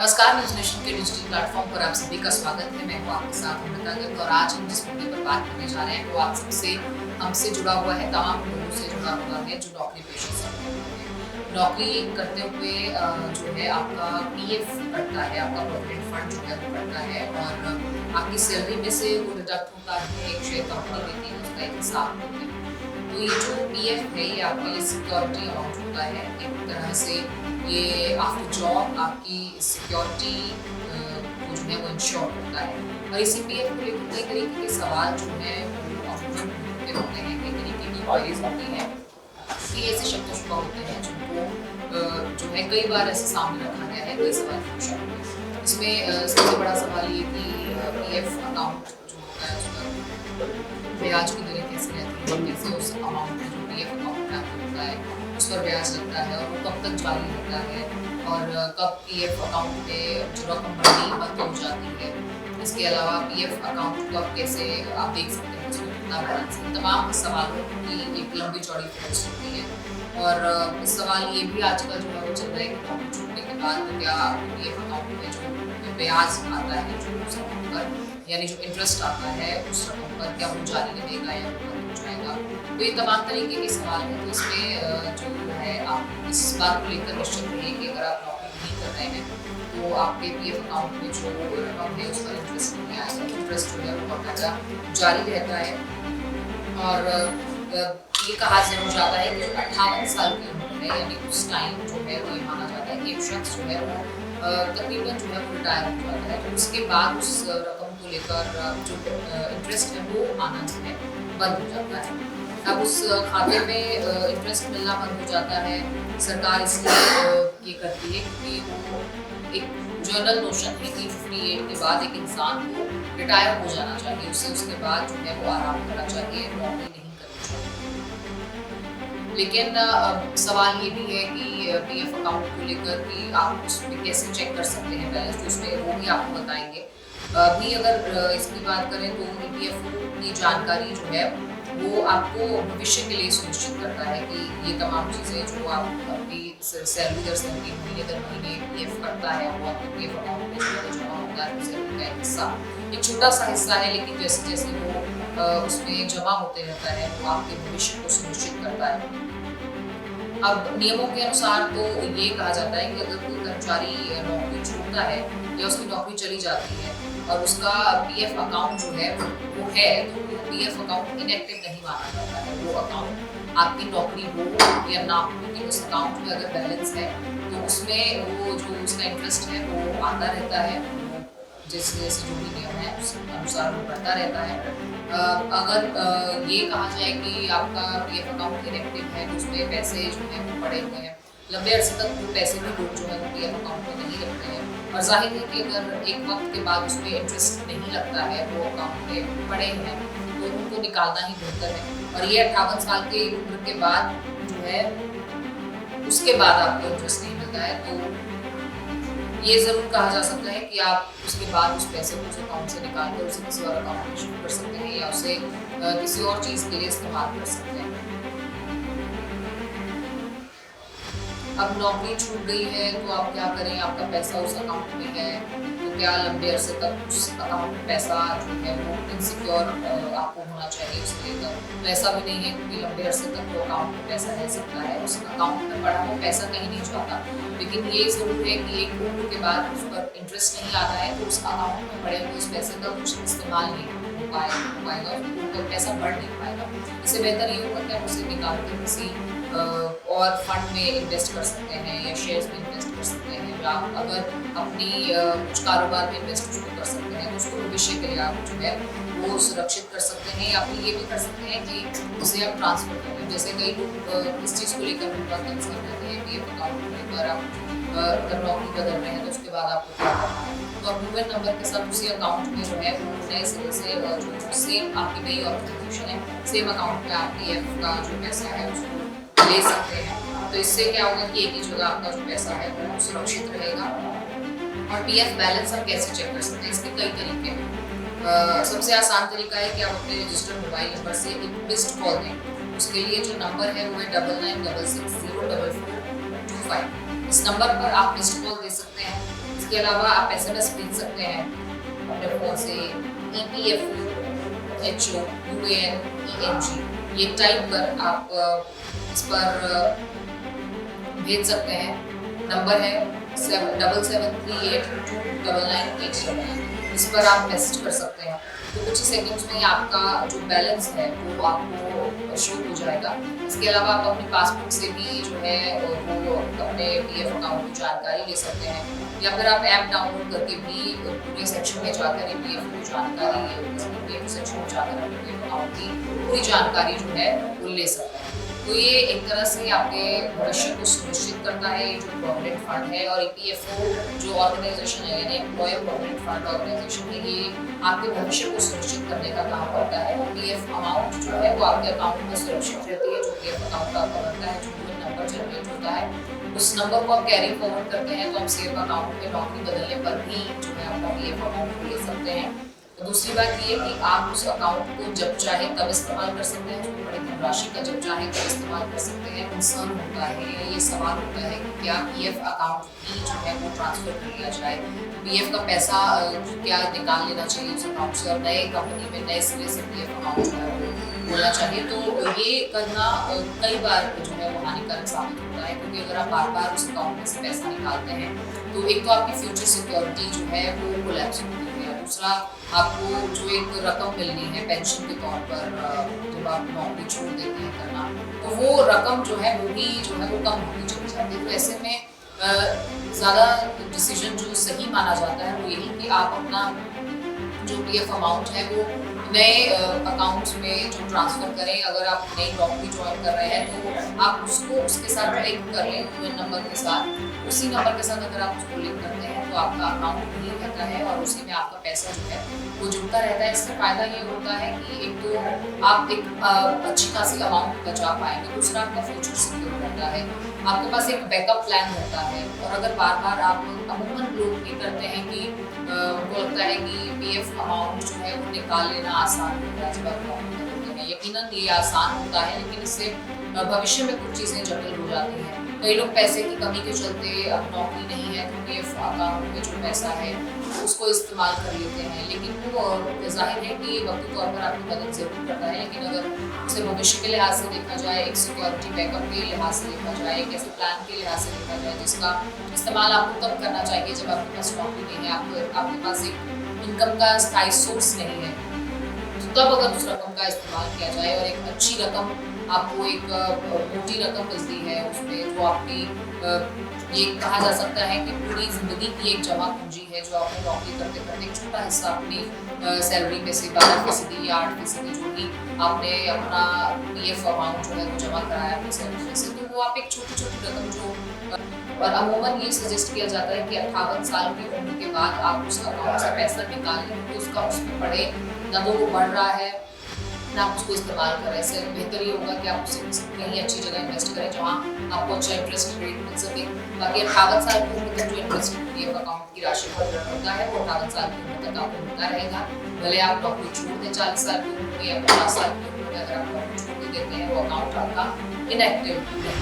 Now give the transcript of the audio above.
नमस्कार, news nation के digital platform पर आप सभी का स्वागत है। मैं हूं आपके साथ अमृता गर्ग और आज हम जिस मुद्दे पर बात करने जा रहे हैं वो आप सबसे हमसे जुड़ा हुआ है, तमाम लोगों से जुड़ा हुआ है जो नौकरी पेशे से जुड़े हुए हैं। नौकरी करते हुए जो है आपका पीएफ कटता है, आपका प्रोविडेंट फंड जो है वो कटता है और आपकी सैलरी में से वो डिडक्ट होता है। एक शेयर कंपनी देती है, उसका एक हिसाब होता है। तो ये जो पीएफ है ये आपके लिए सिक्योरिटी अमाउंट होता है। एक तरह से ये आफ्टर जॉब आपकी सिक्योरिटी को जो है वो इंश्योर होता है। और इसी पीएफ को लेकर कई तरीके के सवाल जो है वो अमूमन होते हैं, कई तरीके की क्वारीज होती हैं। कई ऐसे शब्द शुबा होते हैं जिनको जो है कई बार ऐसे सामने रखा गया है, कई सवाल पूछा गया है। इसमें सबसे बड़ा सवाल ये कि पीएफ अकाउंट जो होता है उसका ब्याज की दरें कैसे रहती है, कैसे उस अमाउंट में जो पीएफ अकाउंट में आपको होता है उस पर ब्याज लगता है और वो कब तक जारी रहता है और कब पीएफ अकाउंट में जो रकम बढ़नी बंद हो जाती है। इसके अलावा पीएफ अकाउंट को आप कैसे आप देख सकते हैं उसमें कितना बैलेंस है। तमाम सवालों की एक लंबी चौड़ी फहरिस्त होती है और सवाल ये भी आजकल जो है वो चल रहा है कि नौकरी छूटने के बाद क्या पीएफ अकाउंट में जो ब्याज आता है जो उस रकम पर यानी जो इंटरेस्ट आता है उस रकम पर क्या वो जारी रहेगा या बंद हो जाएगा। तो ये तमाम तरीके के सवाल हैं। तो इसमें जो है आप इस बात को लेकर निश्चित रहिए कि अगर आप नौकरी नहीं कर रहे हैं तो आपके पीएफ अकाउंट में जो रकम है उस पर इंटरेस्ट नहीं आएगा। इंटरेस्ट जो है वो बाकायदा जारी रहता है और ये कहा जरूर जाता है कि 58 साल की उम्र है यानी उस टाइम जो है वो ये माना जाता है कि एक शख्स जो है वो तकरीबन जो है वो रिटायर हो जाता है। तो उसके बाद उस रकम को लेकर जो इंटरेस्ट है वो आना जो है बंद हो जाता है। अब उस खाते में इंटरेस्ट मिलना बंद हो जाता है। सरकार इसलिए ये करती है क्योंकि वो एक जनरल नोशन है कि 58 के बाद एक इंसान को रिटायर हो जाना चाहिए, उससे उसके बाद जो है वो आराम करना चाहिए, नौकरी नहीं करनी चाहिए। लेकिन सवाल ये भी है कि पीएफ अकाउंट को लेकर कि आप उसमें कैसे चेक कर सकते हैं बैलेंस, तो उसमें वो भी आपको बताएंगे। अभी अगर इसकी बात करें तो ईपीएफओ की जानकारी जो है वो आपको भविष्य के लिए सुनिश्चित करता है कि ये तमाम चीज़ें जो आप अपनी सैलरी दर सैलरी महीने दर महीने पीएफ करता है वो आपके पीएफ अकाउंट में जमा होता है सैलरी का एक हिस्सा, एक छोटा सा हिस्सा है लेकिन जैसे जैसे वो उसमें जमा होते रहता है वो आपके भविष्य को सुनिश्चित करता है। अब नियमों के अनुसार तो ये कहा जाता है कि अगर कोई कर्मचारी नौकरी छोड़ता है या उसकी नौकरी चली जाती है और उसका पीएफ अकाउंट जो है वो है तो वो पीएफ अकाउंट इनएक्टिव नहीं माना जाता है। वो अकाउंट आपकी नौकरी हो या ना हो, लेकिन उस अकाउंट में अगर बैलेंस है तो उसमें वो जो उसका इंटरेस्ट है वो आता रहता है, जैसे जैसे जो भी नियम है उस अनुसार वो बढ़ता रहता है। अगर ये कहा जाए कि आपका पीएफ अकाउंट इनएक्टिव है तो उसमें पैसे जो है वो पड़े हुए हैं, लंबे अरसे तक वो पैसे भी लोग जो है वो पीएफ अकाउंट में नहीं रखते हैं और जाहिर है कि अगर एक वक्त के बाद उसमें इंटरेस्ट नहीं लगता है, वो अकाउंट में पड़े हैं तो उनको निकालना ही बेहतर है। और ये 58 साल की उम्र के बाद जो है उसके बाद आपको इंटरेस्ट नहीं मिलता है तो ये ज़रूर कहा जा सकता है कि आप उसके बाद उस पैसे को उस अकाउंट से निकाल कर उसे किसी और अकाउंट में शिफ्ट कर सकते हैं या उसे किसी और चीज़ के लिए इस्तेमाल कर सकते हैं। अब नौकरी छूट गई है तो आप क्या करें, आपका पैसा उस अकाउंट में है तो क्या लंबे अरसे तक उस अकाउंट में पैसा जो है वो इनसिक्योर आपको होना चाहिए उसके लेकर, तो ऐसा भी नहीं है क्योंकि लंबे अरसे तक वो अकाउंट में पैसा रह सकता है, उस अकाउंट में पड़ा वो पैसा कहीं नहीं जाता। लेकिन ये ज़रूर है कि एक उम्र के बाद उस पर इंटरेस्ट नहीं आता है तो उस अकाउंट में पड़े हुए उस पैसे का कुछ इस्तेमाल नहीं हो पाएगा, तो पैसा बढ़ नहीं पाएगा। इससे बेहतर ये होगा कि आप उसे निकाल कर किसी और फंड में इन्वेस्ट कर सकते हैं या शेयर्स में इन्वेस्ट कर सकते हैं या आप अगर अपनी कुछ कारोबार में इन्वेस्ट शुरू कर सकते हैं तो उसको भविष्य के लिए आप जो है वो सुरक्षित कर सकते हैं या फिर ये भी कर सकते हैं कि उसे आप ट्रांसफर कर लें। जैसे कई लोग इस चीज़ को लेकर बहुत कंसर्न रहते हैं कि अकाउंट को लेकर आप अगर नौकरी बदल रहे हैं तो उसके बाद आपको क्या करना है, तो आप मोबाइल नंबर के साथ उसी अकाउंट में जो है वो नए सिरे से जो सेम आपकी नई ऑर्गेनाइजेशन है सेम अकाउंट में आप पीएफ का जो पैसा है उसको ले सकते हैं। तो इससे क्या होगा कि एक ही जगह आपका जो पैसा है वो सुरक्षित रहेगा। और पीएफ बैलेंस हम कैसे चेक कर सकते हैं, इसके कई तरीके हैं। सबसे आसान तरीका है कि आप अपने रजिस्टर्ड मोबाइल नंबर से एक मिस्ड कॉल दें। उसके लिए जो नंबर है वो है 9966044425। इस नंबर पर आप मिस्ड कॉल दे सकते हैं। इसके अलावा आप SMS भेज सकते हैं अपने फ़ोन से EPFO HO UAN ENG ये टाइप कर आप इस पर भेज सकते हैं। नंबर है 7738299899। इस पर आप मैसेज कर सकते हैं, तो कुछ ही सेकंड्स में आपका जो बैलेंस है वो आपको शो हो जाएगा। इसके अलावा आप अपने पासबुक से भी जो है वो अपने PF अकाउंट की जानकारी ले सकते हैं, या फिर आप ऐप डाउनलोड करके भी पूरे सेक्शन में जाकर PF की जानकारी PF सेक्शन में जाकर अपने PF अकाउंट की पूरी जानकारी जो है वो ले सकते हैं। तो ये एक तरह से आपके भविष्य को सुनिश्चित करता है, ये जो प्रोविडेंट फंड है। और EPFO जो ऑर्गेनाइजेशन है यानी एम्प्लॉयर प्रोविडेंट फंड ऑर्गेनाइजेशन है, ये आपके भविष्य को सुनिश्चित करने का काम करता है। और PF अमाउंट जो है वो आपके अकाउंट में सुरक्षित रहती है। जो PF अकाउंट आपका बनता है, जो नंबर जनरेट होता है, उस नंबर को आप कैरी फॉरवर्ड करते हैं, तो आप सेव अकाउंट में नौकरी बदलने पर भी जो है आपका PF अमाउंट ले सकते हैं। दूसरी बात ये कि आप उस अकाउंट को जब चाहे तब इस्तेमाल कर सकते हैं, जो बड़ी धनराशि का जब चाहे तब इस्तेमाल कर सकते हैं। कंसर्न होता है या ये सवाल होता है कि क्या PF अकाउंट ही जो है वो ट्रांसफर कर लिया जाए, PF का पैसा क्या निकाल लेना चाहिए उस अकाउंट से और नए कंपनी में नए सिरे से PF अकाउंट जो है वो खोलना चाहिए। तो ये करना कई बार जो है वो हानिकारक साबित होता है, क्योंकि अगर आप बार बार उस अकाउंट में से पैसा निकालते हैं तो एक तो आपकी फ्यूचर सिक्योरिटी जो है वो कोलैप्स होती है, दूसरा आपको जो एक रकम मिलनी है पेंशन के तौर पर जब आप नौकरी छोड़ देते हैं करना, तो वो रकम जो है वो भी जो है वो कम होती चली जाती है। तो ऐसे में ज़्यादा डिसीजन जो सही माना जाता है वो यही कि आप अपना जो PF अमाउंट है वो नए अकाउंट्स में जो ट्रांसफ़र करें। अगर आप नई नौकरी ज्वाइन कर रहे हैं तो आप उसको उसके साथ लिंक कर लें, UN नंबर के साथ। उसी नंबर के साथ अगर आप उसको लिंक करते हैं तो आपका अकाउंट नहीं रहता है और उसी में आपका पैसा जो है वो जुड़ता रहता है। इससे फ़ायदा ये होता है कि एक तो आप एक अच्छी खासी अमाउंट बचा पाएंगे, दूसरा आपका फ्यूचर सिक्योर रहता है, आपके पास एक बैकअप प्लान रहता है। और अगर बार बार आप अमूमन लोग ये करते हैं कि उनको लगता है कि PF अमाउंट जो है वो निकाल लेना आसान होता है जब आप नौकरी करते हैं। यकीनन ये आसान होता है, लेकिन इससे भविष्य में कुछ चीज़ें जटिल हो जाती हैं। कई लोग पैसे की कमी के चलते अब नौकरी नहीं है तो PF अकाउंट में जो पैसा है उसको इस्तेमाल कर लेते हैं, लेकिन वो जाहिर है कि वक्ती तौर पर आपकी मदद ज़रूर करता है, लेकिन अगर उसे भविष्य के लिहाज से देखा जाए, एक सिक्योरिटी बैकअप के लिहाज से देखा जाए, एक ऐसे प्लान के लिहाज से देखा जाए जिसका इस्तेमाल आपको तब करना चाहिए जब आपके पास नौकरी नहीं है, आपके पास एक इनकम का स्थायी सोर्स नहीं है, तो तब अगर उस रकम का इस्तेमाल किया जाए और एक अच्छी रकम आपको एक मोटी रकम मिलती है उसमें, जो आपकी ये कहा जा सकता है कि पूरी ज़िंदगी की एक जमा पूंजी है, जो आपने नौकरी करते करते एक छोटा हिस्सा अपनी सैलरी में से 12% या 8% जो भी आपने अपना PF अमाउंट जो है वो जमा कराया अपनी सैलरी में से, तो वो आप एक छोटी छोटी रकम जो और अमूमन ये सजेस्ट किया जाता है कि 58 साल की उम्र के बाद आप उस अकाउंट से पैसा निकाल लें, क्योंकि उसका उसमें पड़े ना तो वो बढ़ रहा है ना आप उसको इस्तेमाल करें। इससे बेहतर ये होगा कि आप उसे कहीं अच्छी जगह इन्वेस्ट करें जहाँ आपको अच्छा इंटरेस्ट रेट मिल सके। बाकी 58 साल की उम्र तक जो इंटरेस्ट PF अकाउंट की राशि पर होता है वो 58 साल की उम्र तक आपको मिलता रहेगा, भले आप नौकरी छोड़ दें 40 साल की उम्र में या 50 साल की उम्र में। अगर आप नौकरी छोड़ देते हैं वो अकाउंट आपका इनएक्टिव नहीं।